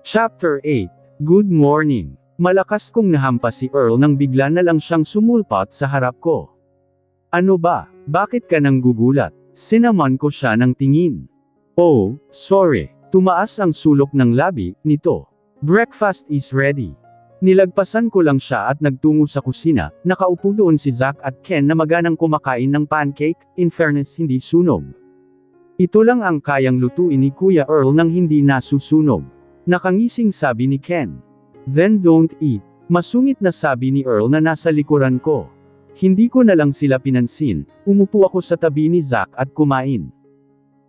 Chapter 8. Good morning. Malakas kong nahampas si Earl nang bigla na lang siyang sumulpot sa harap ko. Ano ba? Bakit ka nang gugulat? Sinaman ko siya ng tingin. Oh, sorry. Tumaas ang sulok ng labi nito. Breakfast is ready. Nilagpasan ko lang siya at nagtungo sa kusina. Nakaupo doon si Zack at Ken na maganang kumakain ng pancake, in fairness hindi sunog. Ito lang ang kayang lutuin ni Kuya Earl nang hindi nasusunog. Nakangising sabi ni Ken. Then don't eat. Masungit na sabi ni Earl na nasa likuran ko. Hindi ko na lang sila pinansin, umupo ako sa tabi ni Zack at kumain.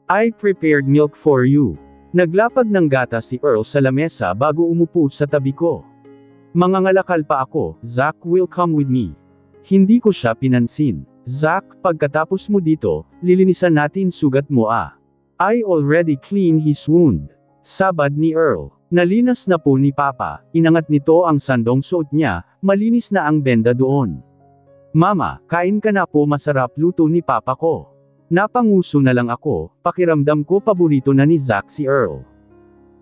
I prepared milk for you. Naglapag ng gata si Earl sa lamesa bago umupo sa tabi ko. Mangangalakal pa ako, Zack will come with me. Hindi ko siya pinansin. Zack, pagkatapos mo dito, lilinisan natin sugat mo ah. I already cleaned his wound. Sabad ni Earl. Nalinas na po ni Papa, inangat nito ang sandong suot niya, malinis na ang benda doon. Mama, kain ka na po, masarap luto ni Papa ko. Napanguso na lang ako, pakiramdam ko paborito na ni Zack si Earl.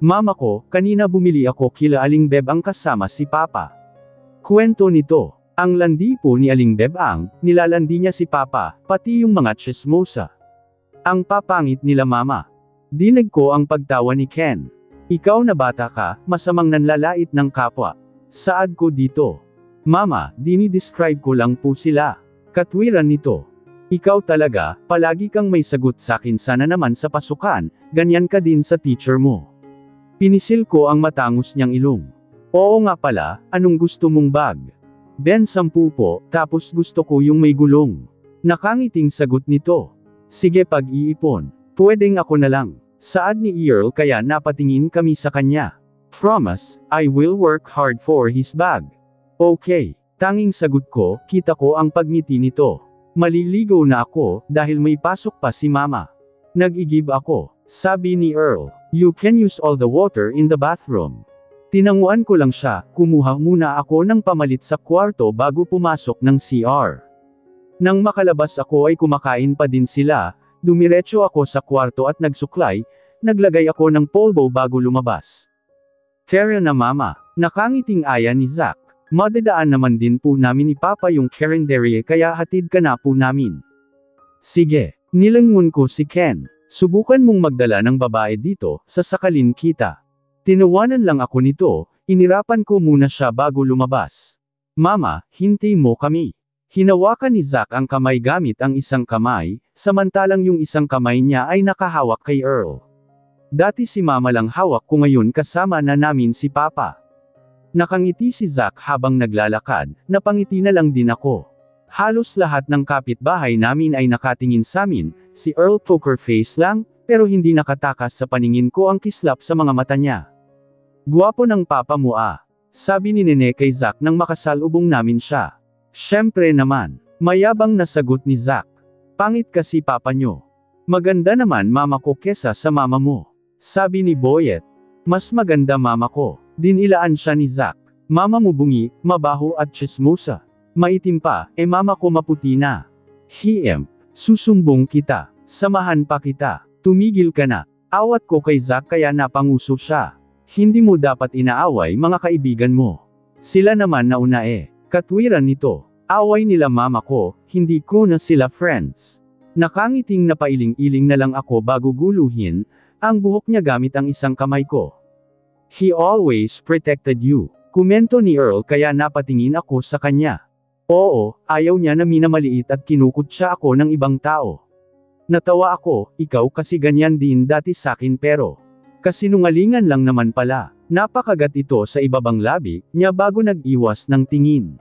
Mama ko, kanina bumili ako kila Aling Beb ang kasama si Papa. Kwento nito, ang landi po ni Aling Beb ang, nilalandi niya si Papa, pati yung mga chismosa. Ang papangit nila mama. Dinig ko ang pagtawa ni Ken. Ikaw na bata ka, masamang nanlalait ng kapwa. Saad ko dito. Mama, dinidescribe ko lang po sila. Katwiran nito. Ikaw talaga, palagi kang may sagot sakin, sana naman sa pasukan, ganyan ka din sa teacher mo. Pinisil ko ang matangos niyang ilong. Oo nga pala, anong gusto mong bag? Ben 10 po, tapos gusto ko yung may gulong. Nakangiting sagot nito. Sige, pag-iipon. Pwedeng ako na lang. Saad ni Earl kaya napatingin kami sa kanya. Promise, I will work hard for his bag. Okay. Tanging sagot ko, kita ko ang pagngiti nito. Maliligaw na ako, dahil may pasok pa si Mama. Nag-igib ako. Sabi ni Earl, you can use all the water in the bathroom. Tinanguan ko lang siya, kumuha muna ako ng pamalit sa kwarto bago pumasok ng CR. Nang makalabas ako ay kumakain pa din sila. Dumiretso ako sa kwarto at nagsuklay, naglagay ako ng polvo bago lumabas. Tara na mama, nakangiting aya ni Zack. Madadaan naman din po namin ni Papa yung carinderia kaya hatid ka na po namin. Sige, nilangon ko si Ken. Subukan mong magdala ng babae dito, sasakalin kita. Tinawanan lang ako nito, inirapan ko muna siya bago lumabas. Mama, hintay mo kami. Hinawakan ni Zack ang kamay gamit ang isang kamay, samantalang yung isang kamay niya ay nakahawak kay Earl. Dati si Mama lang hawak ko, ngayon kasama na namin si Papa. Nakangiti si Zack habang naglalakad, napangiti na lang din ako. Halos lahat ng kapitbahay namin ay nakatingin sa amin, si Earl poker face lang, pero hindi nakatakas sa paningin ko ang kislap sa mga mata niya. Guwapo ng Papa mo ah, sabi ni Nene kay Zack nang makasalubong namin siya. Siyempre naman, mayabang na sagot ni Zack. Pangit kasi Papa nyo. Maganda naman Mama ko kesa sa mama mo. Sabi ni Boyet. Mas maganda Mama ko. Dinilaan siya ni Zack. Mama mo bungi, mabaho at chismosa. Maitim pa, Mama ko maputi na. Susumbong kita. Samahan pa kita. Tumigil ka na. Awat ko kay Zack kaya napanguso siya. Hindi mo dapat inaaway mga kaibigan mo. Sila naman nauna Katwiran nito. Away nila mama ko, hindi ko na sila friends. Nakangiting napailing-iling na lang ako bago guluhin, ang buhok niya gamit ang isang kamay ko. He always protected you. Komento ni Earl kaya napatingin ako sa kanya. Oo, ayaw niya na minamaliit at kinukutsa ako ng ibang tao. Natawa ako, ikaw kasi ganyan din dati sakin pero. Kasinungalingan lang naman pala. Napakagat ito sa ibabang labi niya bago nag-iwas ng tingin.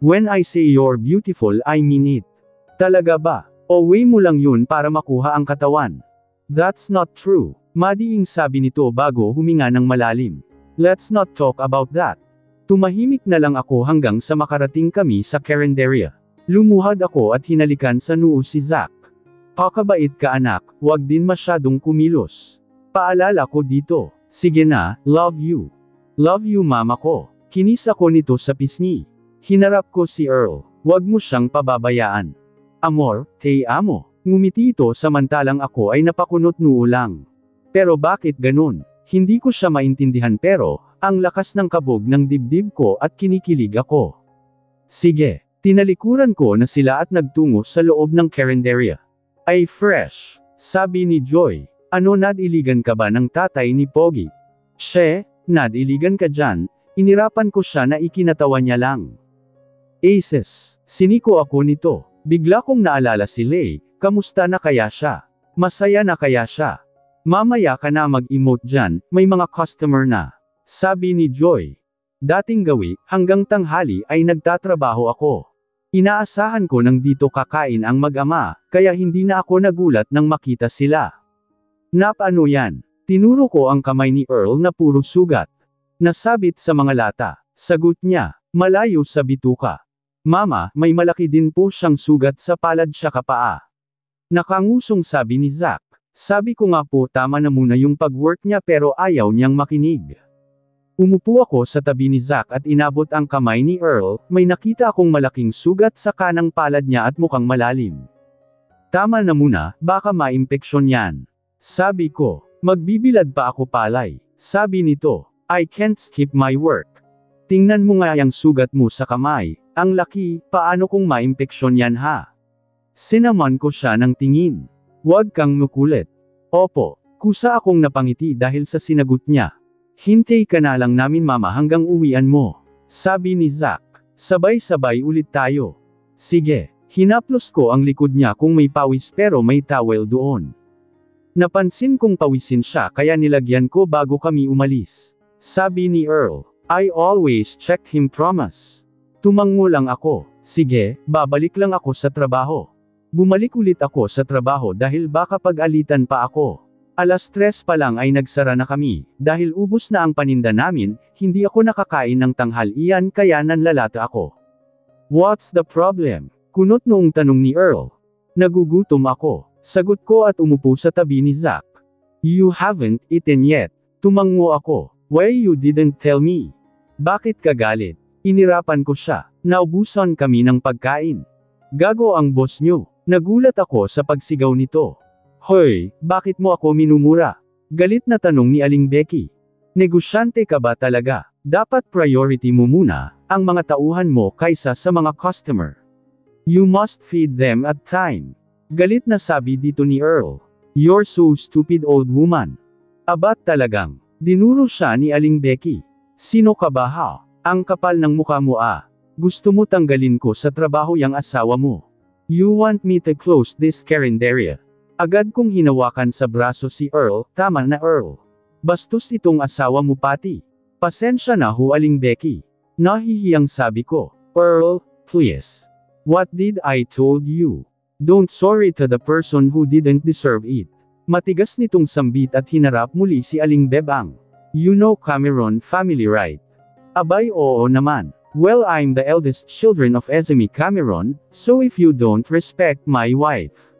When I say you're beautiful I mean it. Talaga ba? O way mo lang yun para makuha ang katawan? That's not true. Madiing sabi nito bago huminga ng malalim. Let's not talk about that. Tumahimik na lang ako hanggang sa makarating kami sa carinderia. Lumuhad ako at hinalikan sa noo si Zack. Pakabait ka anak, wag din masyadong kumilos. Paalala ko dito. Sige na, love you. Love you mama ko. Kinis ako nito sa pisngi. Hinarap ko si Earl. Wag mo siyang pababayaan. Amor, te amo. Ngumiti ito samantalang ako ay napakunot noo lang. Pero bakit ganun? Hindi ko siya maintindihan pero, ang lakas ng kabog ng dibdib ko at kinikilig ako. Sige, tinalikuran ko na sila at nagtungo sa loob ng karinderya. Ay fresh, sabi ni Joy. Ano nadiligan ka ba ng tatay ni Pogi? She, nadiligan ka dyan, inirapan ko siya na ikinatawa niya lang. Aces, siniko ako nito. Bigla kong naalala si Lay, kamusta na kaya siya? Masaya na kaya siya? Mamaya ka na mag-emote dyan, may mga customer na. Sabi ni Joy. Dating gawi, hanggang tanghali ay nagtatrabaho ako. Inaasahan ko nang dito kakain ang mag-ama, kaya hindi na ako nagulat nang makita sila. Ano yan? Tinuro ko ang kamay ni Earl na puro sugat. Nasabit sa mga lata. Sagot niya, malayo sa bituka. Mama, may malaki din po siyang sugat sa palad siya kapaa. Nakangusong sabi ni Zack. Sabi ko nga po tama na muna yung pag-work niya pero ayaw niyang makinig. Umupo ako sa tabi ni Zack at inabot ang kamay ni Earl, may nakita akong malaking sugat sa kanang palad niya at mukhang malalim. Tama na muna, baka maimpeksyon yan. Sabi ko, magbibilad pa ako palay. Sabi nito, I can't skip my work. Tingnan mo nga yung sugat mo sa kamay, ang laki, paano kung maimpeksyon yan ha? Sinaman ko siya ng tingin. Huwag kang mukulit. Opo, kusa akong napangiti dahil sa sinagot niya. Hintay ka na lang namin mama hanggang uwian mo. Sabi ni Zack. Sabay-sabay ulit tayo. Sige, hinaplos ko ang likod niya kung may pawis pero may towel doon. Napansin kong pawisin siya kaya nilagyan ko bago kami umalis. Sabi ni Earl. I always checked him promise. Tumango lang ako. Sige, babalik lang ako sa trabaho. Bumalik ulit ako sa trabaho dahil baka pag-alitan pa ako. 3:00 pa lang ay nagsara na kami, dahil ubos na ang paninda namin, hindi ako nakakain ng tanghalian kaya nanlalata ako. What's the problem? Kunot noong tanong ni Earl. Nagugutom ako. Sagot ko at umupo sa tabi ni Zack. You haven't eaten yet. Tumango ako. Why you didn't tell me? Bakit ka galit? Inirapan ko siya. Naubusan kami ng pagkain. Gago ang boss nyo. Nagulat ako sa pagsigaw nito. Hoy, bakit mo ako minumura? Galit na tanong ni Aling Becky. Negosyante ka ba talaga? Dapat priority mo muna ang mga tauhan mo kaysa sa mga customer. You must feed them at time. Galit na sabi dito ni Earl. You're so stupid old woman. Abat talagang. Dinuro siya ni Aling Becky. Sino ka ba ha? Ang kapal ng mukha mo ah. Gusto mo tanggalin ko sa trabaho yang asawa mo. You want me to close this karinderya? Agad kong hinawakan sa braso si Earl, tama na Earl. Bastos itong asawa mo pati. Pasensya na ho Aling Becky. Nahihiyang sabi ko. Earl, please. What did I told you? Don't sorry to the person who didn't deserve it. Matigas nitong sambit at hinarap muli si Aling Bebang. You know Cameron family right? Abay oo naman. Well I'm the eldest children of Ezemi Cameron, so if you don't respect my wife,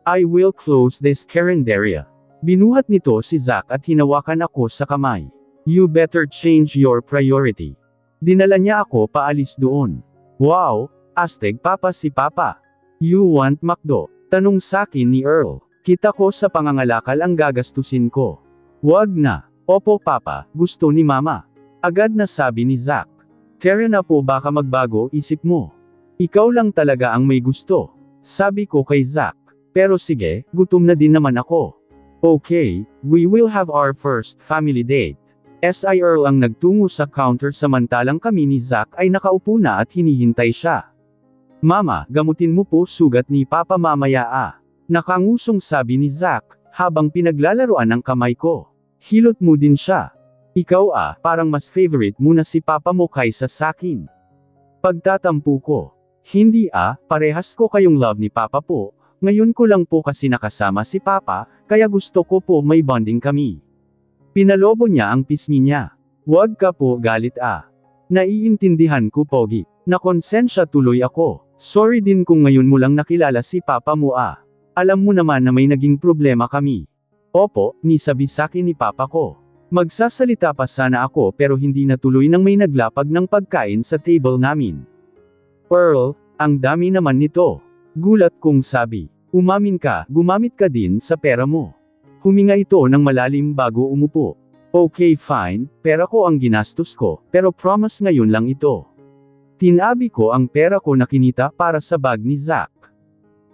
I will close this karinderya. Binuhat nito si Zack at hinawakan ako sa kamay. You better change your priority. Dinala niya ako paalis doon. Wow, astig papa si Papa. You want McDo? Tanong sakin ni Earl. Kita ko sa pangangalakal ang gagastusin ko. Wag na. Opo Papa, gusto ni Mama. Agad na sabi ni Zack. Tara na po baka magbago isip mo. Ikaw lang talaga ang may gusto. Sabi ko kay Zack. Pero sige, gutom na din naman ako. Okay, we will have our first family date. Si Earl ang nagtungo sa counter samantalang kami ni Zack ay nakaupo na at hinihintay siya. Mama, gamutin mo po sugat ni Papa mamaya ah. Nakangusong sabi ni Zack, habang pinaglalaroan ang kamay ko. Hilot mo din siya. Ikaw ah, parang mas favorite mo na si Papa mo kaysa sakin. Pagtatampo ko. Hindi ah, parehas ko kayong love ni Papa po, ngayon ko lang po kasi nakasama si Papa, kaya gusto ko po may bonding kami. Pinalobo niya ang pisngi niya. Huwag ka po galit ah. Naiintindihan ko Pogi. Nakonsensya tuloy ako. Sorry din kung ngayon mo lang nakilala si Papa mo ah. Alam mo naman na may naging problema kami. Opo, nisabi sakin ni Papa ko. Magsasalita pa sana ako pero hindi natuloy nang may naglapag ng pagkain sa table namin. Earl, ang dami naman nito. Gulat kong sabi. Umamin ka, gumamit ka din sa pera mo. Huminga ito ng malalim bago umupo. Okay fine, pera ko ang ginastos ko, pero promise ngayon lang ito. Tinabi ko ang pera ko na kinita para sa bag ni Zack.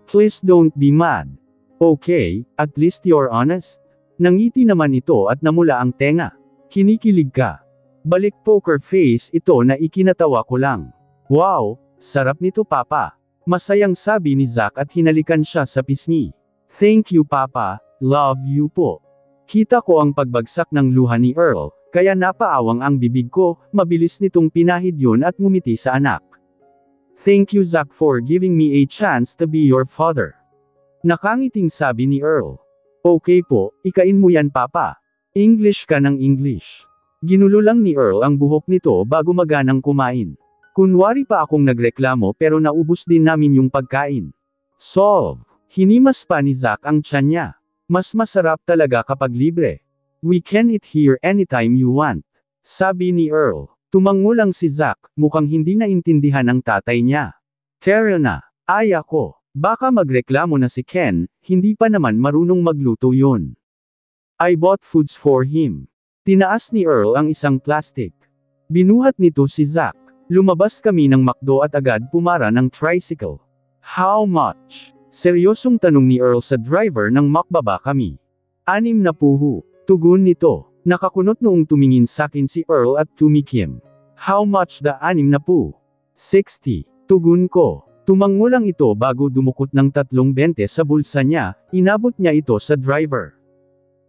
Please don't be mad. Okay, at least you're honest. Nangiti naman ito at namula ang tenga. Kinikilig ka. Balik poker face ito na ikinatawa ko lang. Wow, sarap nito papa. Masayang sabi ni Zack at hinalikan siya sa pisngi. Thank you papa, love you po. Kita ko ang pagbagsak ng luha ni Earl, kaya napaawang ang bibig ko, mabilis nitong pinahid yun at ngumiti sa anak. Thank you Zack for giving me a chance to be your father. Nakangiting sabi ni Earl. Okay po, ikain mo yan papa. English ka ng English. Ginulo lang ni Earl ang buhok nito bago maganang kumain. Kunwari pa akong nagreklamo pero naubos din namin yung pagkain. Solve. Hinimas pa ni Zack ang tiyan niya. Mas masarap talaga kapag libre. We can eat here anytime you want. Sabi ni Earl. Tumango lang si Zack, mukhang hindi naintindihan ang tatay niya. Tara na. Ay ako. Baka magreklamo na si Ken, hindi pa naman marunong magluto yun. I bought foods for him. Tinaas ni Earl ang isang plastic. Binuhat nito si Zack. Lumabas kami ng McDo at agad pumara ng tricycle. How much? Seryosong tanong ni Earl sa driver nang makbaba kami. 6 na puhu. Tugon nito. Nakakunot noong tumingin sakin si Earl at tumikim. How much the 6 na puhu? 60. Tugon ko. Tumango lang ito bago dumukot ng 3.20 sa bulsa niya, inabot niya ito sa driver.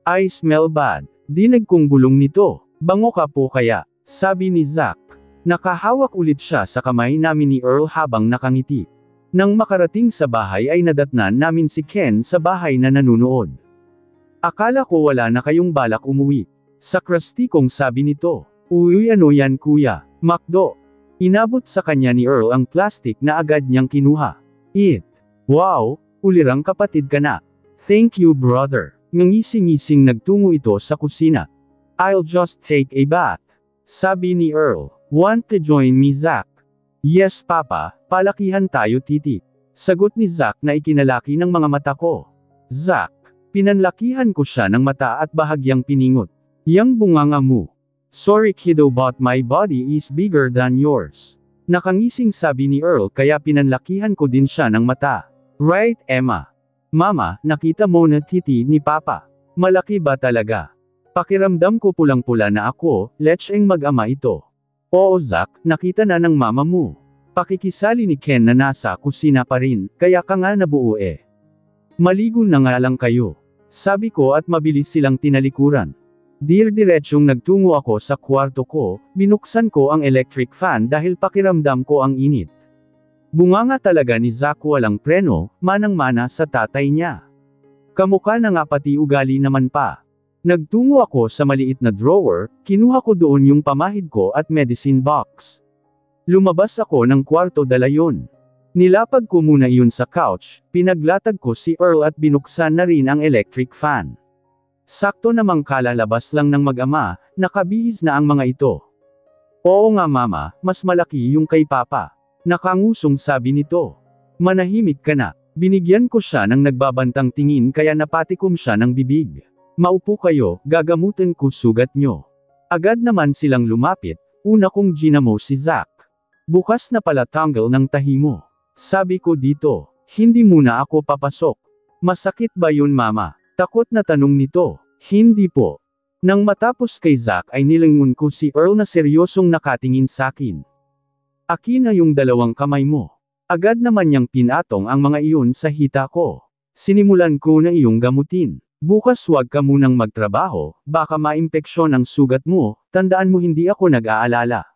I smell bad. Dinig kong bulong nito. Bango ka po kaya, sabi ni Zack. Nakahawak ulit siya sa kamay namin ni Earl habang nakangiti. Nang makarating sa bahay ay nadatnan namin si Ken sa bahay na nanunood. Akala ko wala na kayong balak umuwi. Sa krusty kong sabi nito. Uy ano yan kuya, McDo. Inabot sa kanya ni Earl ang plastic na agad niyang kinuha. Eat. Wow, ulirang kapatid ka na. Thank you brother. Ngangising-ngising nagtungo ito sa kusina. I'll just take a bath. Sabi ni Earl. Want to join me Zack? Yes papa, palakihan tayo titi. Sagot ni Zack na ikinalaki ng mga mata ko. Zack, pinanlakihan ko siya ng mata at bahagyang piningot. Yang bunganga mo. Sorry kiddo but my body is bigger than yours. Nakangising sabi ni Earl kaya pinanlakihan ko din siya ng mata. Right Emma? Mama, nakita mo na titi ni Papa. Malaki ba talaga? Pakiramdam ko pulang-pula na ako, lecheng mag-ama ito. Oo Zack, nakita na ng mama mo. Pakikisali ni Ken na nasa kusina pa rin, kaya ka nga nabuo eh. Maligo na nga lang kayo. Sabi ko at mabilis silang tinalikuran. Dir-diretsyong nagtungo ako sa kwarto ko, binuksan ko ang electric fan dahil pakiramdam ko ang init. Bunganga talaga ni Zack walang preno, manang-mana sa tatay niya. Kamukha na nga pati ugali naman pa. Nagtungo ako sa maliit na drawer, kinuha ko doon yung pamahid ko at medicine box. Lumabas ako ng kwarto dala yun. Nilapag ko muna iyon sa couch, pinaglatag ko si Earl at binuksan na rin ang electric fan. Sakto namang kalalabas lang ng mag-ama, nakabihis na ang mga ito. Oo nga mama, mas malaki yung kay papa. Nakangusong sabi nito. Manahimik ka na. Binigyan ko siya ng nagbabantang tingin kaya napatikom siya ng bibig. Maupo kayo, gagamutin ko sugat nyo. Agad naman silang lumapit, una kong ginamo si Zack. Bukas na pala tanggal ng tahi mo. Sabi ko dito, hindi muna ako papasok. Masakit ba yun mama? Takot na tanong nito. Hindi po. Nang matapos kay Zack ay nilingon ko si Earl na seryosong nakatingin sakin. Akin na yung 2 kamay mo. Agad naman niyang pinatong ang mga iyon sa hita ko. Sinimulan ko na iyong gamutin. Bukas huwag ka munang magtrabaho, baka maimpeksyon ang sugat mo, tandaan mo hindi ako nag-aalala.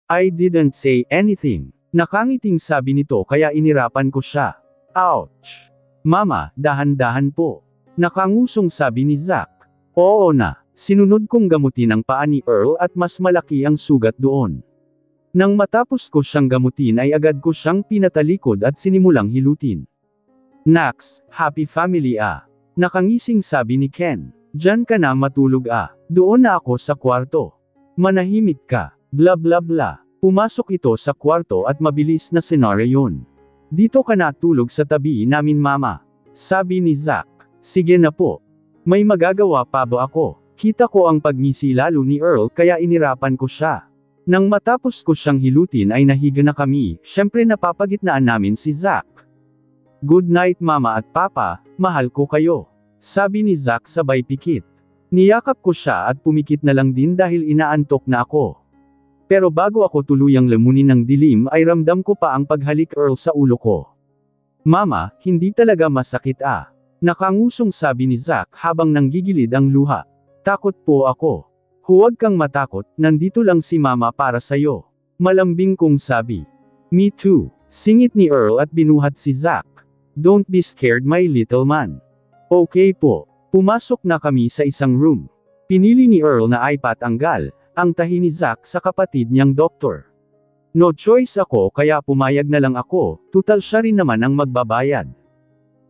I didn't say anything. Nakangiting sabi nito kaya inirapan ko siya. Ouch! Mama, dahan-dahan po. Nakangusong sabi ni Zack. Oo na, sinunod kong gamutin ang paa ni Earl at mas malaki ang sugat doon. Nang matapos ko siyang gamutin ay agad ko siyang pinatalikod at sinimulang hilutin. Nax, happy family ah. Nakangising sabi ni Ken. Diyan ka na matulog ah. Doon na ako sa kwarto. Manahimik ka. Bla bla bla. Pumasok ito sa kwarto at mabilis na senaryo yun. Dito ka na tulog sa tabi namin mama. Sabi ni Zack. Sige na po. May magagawa pa ba ako? Kita ko ang pagngisi lalo ni Earl kaya inirapan ko siya. Nang matapos ko siyang hilutin ay nahiga na kami, syempre napapagitnaan namin si Zack. Good night mama at papa, mahal ko kayo. Sabi ni Zack sabay pikit. Niyakap ko siya at pumikit na lang din dahil inaantok na ako. Pero bago ako tuluyang lamunin ng dilim ay ramdam ko pa ang paghalik Earl sa ulo ko. Mama, hindi talaga masakit ah. Nakangusong sabi ni Zack habang nanggigilid ang luha. Takot po ako. Huwag kang matakot, nandito lang si mama para sayo. Malambing kong sabi. Me too. Singit ni Earl at binuhat si Zack. Don't be scared my little man. Okay po. Pumasok na kami sa isang room. Pinili ni Earl na ipatanggal ang tahi ni Zack sa kapatid niyang doktor. No choice ako kaya pumayag na lang ako, tutal siya rin naman ang magbabayad.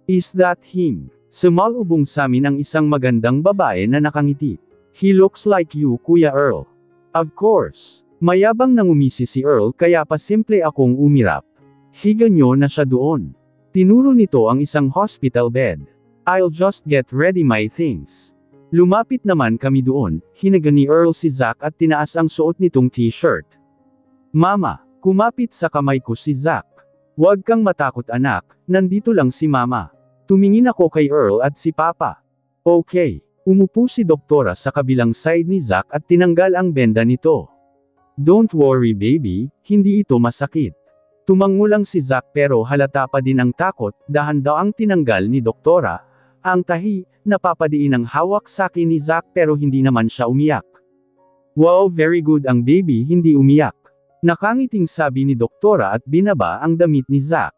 Is that him? Sumalubong sa amin ang isang magandang babae na nakangiti. He looks like you, Kuya Earl. Of course. Mayabang nang umisi si Earl kaya pa simple akong umirap. Higa nyo na siya doon. Tinuro nito ang isang hospital bed. I'll just get ready my things. Lumapit naman kami doon, hinaga ni Earl si Zack at tinaas ang suot nitong t-shirt. Mama, kumapit sa kamay ko si Zack. Huwag kang matakot anak, nandito lang si mama. Tumingin ako kay Earl at si papa. Okay. Umupo si doktora sa kabilang side ni Zack at tinanggal ang benda nito. Don't worry baby, hindi ito masakit. Tumango lang si Zack pero halata pa din ang takot, dahan-daang tinanggal ni doktora. Ang tahi, napapadiin ang hawak sa akin ni Zack pero hindi naman siya umiyak. Wow, very good ang baby hindi umiyak. Nakangiting sabi ni doktora at binaba ang damit ni Zack.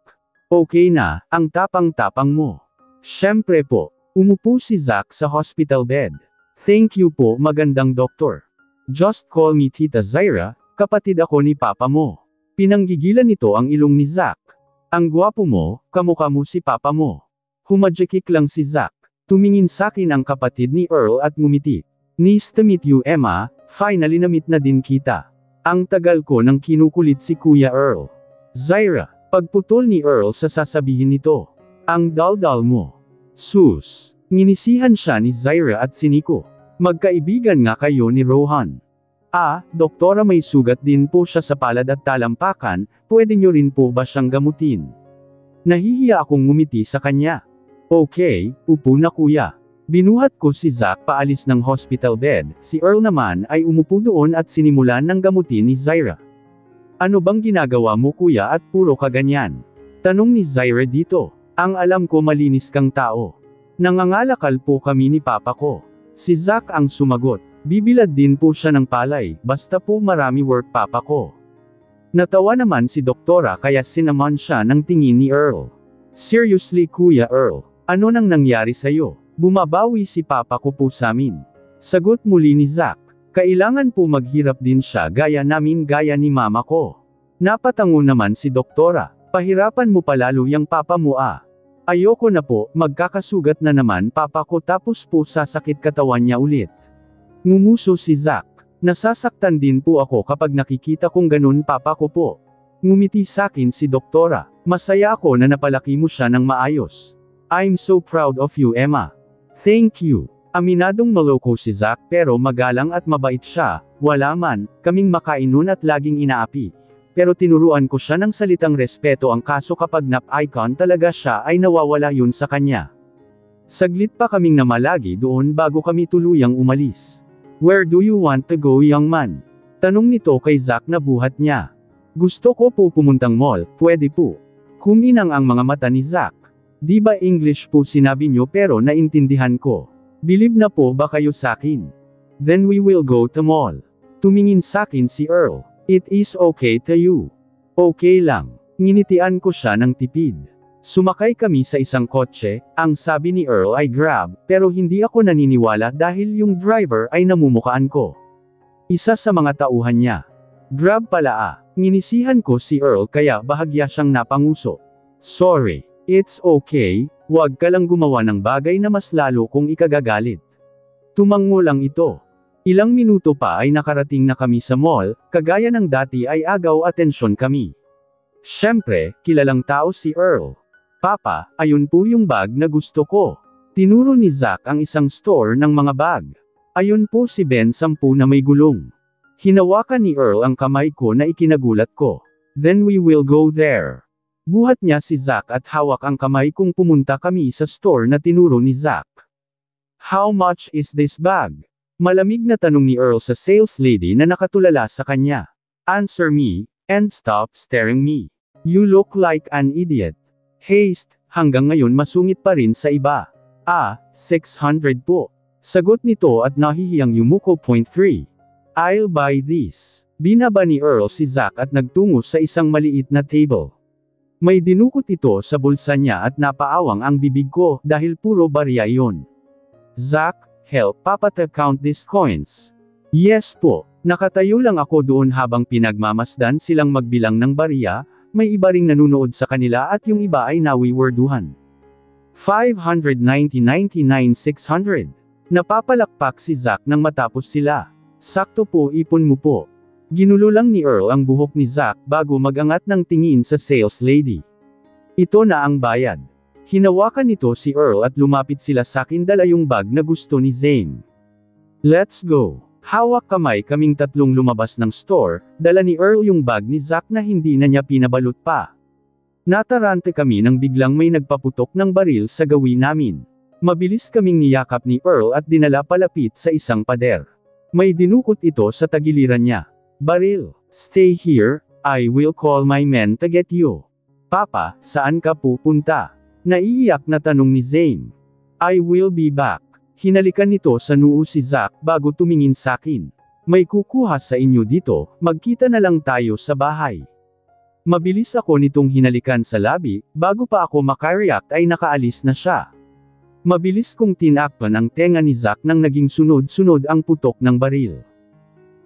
Okay na, ang tapang-tapang mo. Syempre po. Umupo si Zack sa hospital bed. Thank you po magandang doktor. Just call me Tita Zaira, kapatid ako ni papa mo. Pinanggigilan nito ang ilong ni Zack. Ang gwapo mo, kamukha mo si papa mo. Humadjakik lang si Zack. Tumingin sa akin ang kapatid ni Earl at ngumiti. Nice to meet you Emma, finally na-meet na din kita. Ang tagal ko nang kinukulit si Kuya Earl. Zaira, pagputol ni Earl sa sasabihin nito. Ang dal-dal mo. Sus. Nginisihan siya ni Zaira at si Nico. Magkaibigan nga kayo ni Rohan. Ah, doktora may sugat din po siya sa palad at talampakan, pwede nyo rin po ba siyang gamutin? Nahihiya akong ngumiti sa kanya. Okay, upo na kuya. Binuhat ko si Zack paalis ng hospital bed, si Earl naman ay umupo doon at sinimulan ng gamutin ni Zaira. Ano bang ginagawa mo kuya at puro kaganyan? Tanong ni Zaira dito. Ang alam ko malinis kang tao. Nangangalakal po kami ni papa ko. Si Zack ang sumagot. Bibilad din po siya ng palay, basta po marami work papa ko. Natawa naman si doktora kaya sinaman siya ng tingin ni Earl. Seriously Kuya Earl, ano nang nangyari sa'yo? Bumabawi si papa ko po sa amin. Sagot muli ni Zack. Kailangan po maghirap din siya gaya namin gaya ni mama ko. Napatango naman si doktora. Pahirapan mo palalo yang papa mo ah. Ayoko na po, magkakasugat na naman papa ko tapos po sasakit katawan niya ulit. Ngumuso si Zack. Nasasaktan din po ako kapag nakikita kong ganun papa ko po. Ngumiti sakin si doktora. Masaya ako na napalaki mo siya ng maayos. I'm so proud of you Emma. Thank you. Aminadong maloko si Zack pero magalang at mabait siya, wala man, kaming makainon at laging inaapi. Pero tinuruan ko siya ng salitang respeto ang kaso kapag nap-icon talaga siya ay nawawala yun sa kanya. Saglit pa kaming namalagi doon bago kami tuluyang umalis. Where do you want to go young man? Tanong nito kay Zack na buhat niya. Gusto ko po pumuntang mall, pwede po. Kuminang ang mga mata ni Zack. Di ba English po sinabi nyo pero naintindihan ko. Bilib na po ba kayo sakin? Then we will go to mall. Tumingin sakin si Earl. It is okay to you. Okay lang. Nginitian ko siya ng tipid. Sumakay kami sa isang kotse, ang sabi ni Earl ay Grab, pero hindi ako naniniwala dahil yung driver ay namumukhaan ko. Isa sa mga tauhan niya. Grab pala ah. Nginisihan ko si Earl kaya bahagya siyang napanguso. Sorry. It's okay, huwag ka lang gumawa ng bagay na mas lalo kong ikagagalit. Tumango lang ito. Ilang minuto pa ay nakarating na kami sa mall, kagaya ng dati ay agaw atensyon kami. Siyempre, kilalang tao si Earl. Papa, ayun po yung bag na gusto ko. Tinuro ni Zack ang isang store ng mga bag. Ayun po si Ben 10 na may gulong. Hinawakan ni Earl ang kamay ko na ikinagulat ko. Then we will go there. Buhat niya si Zack at hawak ang kamay kung pumunta kami sa store na tinuro ni Zack. How much is this bag? Malamig na tanong ni Earl sa sales lady na nakatulala sa kanya. Answer me, and stop staring me. You look like an idiot. Haste, hanggang ngayon masungit pa rin sa iba. 600 po. Sagot nito at nahihiyang yumuko. 3. I'll buy this. Binaba ni Earl si Zack at nagtungo sa isang maliit na table. May dinukot ito sa bulsa niya at napaawang ang bibig ko dahil puro barya iyon. Zack, help Papa to count these coins. Yes po. Nakatayo lang ako doon habang pinagmamasdan silang magbilang ng barya, may iba ring nanunood sa kanila at yung iba ay nawiwerduhan. 590, 99, 600. Napapalakpak si Zack nang matapos sila. Sakto po, ipon mo po. Ginulo lang ni Earl ang buhok ni Zack bago magangat ng tingin sa sales lady. Ito na ang bayad. Hinawakan nito si Earl at lumapit sila sakin dala yung bag na gusto ni Zane. Let's go. Hawak kamay kaming tatlong lumabas ng store, dala ni Earl yung bag ni Zack na hindi na niya pinabalot pa. Natarante kami nang biglang may nagpaputok ng baril sa gawin namin. Mabilis kaming niyakap ni Earl at dinala palapit sa isang pader. May dinukot ito sa tagiliran niya. Baril, stay here, I will call my men to get you. Papa, saan ka pupunta? Naiiyak na tanong ni Zane. I will be back. Hinalikan nito sa noo si Zack bago tumingin sakin. May kukuha sa inyo dito, magkita na lang tayo sa bahay. Mabilis ako nitong hinalikan sa labi, bago pa ako makareact ay nakaalis na siya. Mabilis kong tinakpan ang tenga ni Zack nang naging sunod-sunod ang putok ng baril.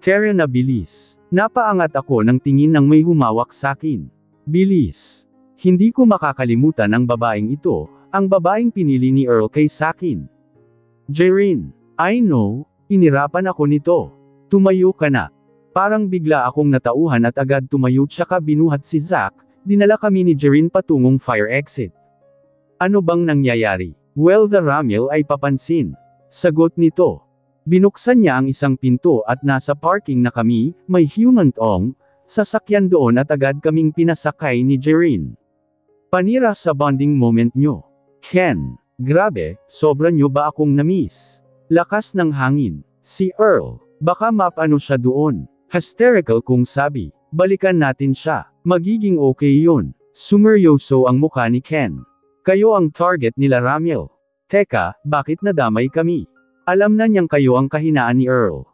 Tara na bilis. Napaangat ako ng tingin nang may humawak sakin. Bilis. Hindi ko makakalimutan ang babaeng ito, ang babaeng pinili ni Earl kay sakin. Jerrin, I know, inirapan ako nito. Tumayo ka na. Parang bigla akong natauhan at agad tumayo tsaka binuhat si Zack, dinala kami ni Jerrin patungong fire exit. Ano bang nangyayari? Well, the Ramil ay papansin. Sagot nito. Binuksan niya ang isang pinto at nasa parking na kami, may human-tong sasakyan doon at agad kaming pinasakay ni Jerrin. Panira sa bonding moment nyo. Ken, grabe, sobra nyo ba akong na-miss? Lakas ng hangin. Si Earl, baka mapano siya doon. Hysterical kung sabi, balikan natin siya. Magiging okay yun. Sumeryoso ang mukha ni Ken. Kayo ang target nila Ramil. Teka, bakit nadamay kami? Alam na niyang kayo ang kahinaan ni Earl.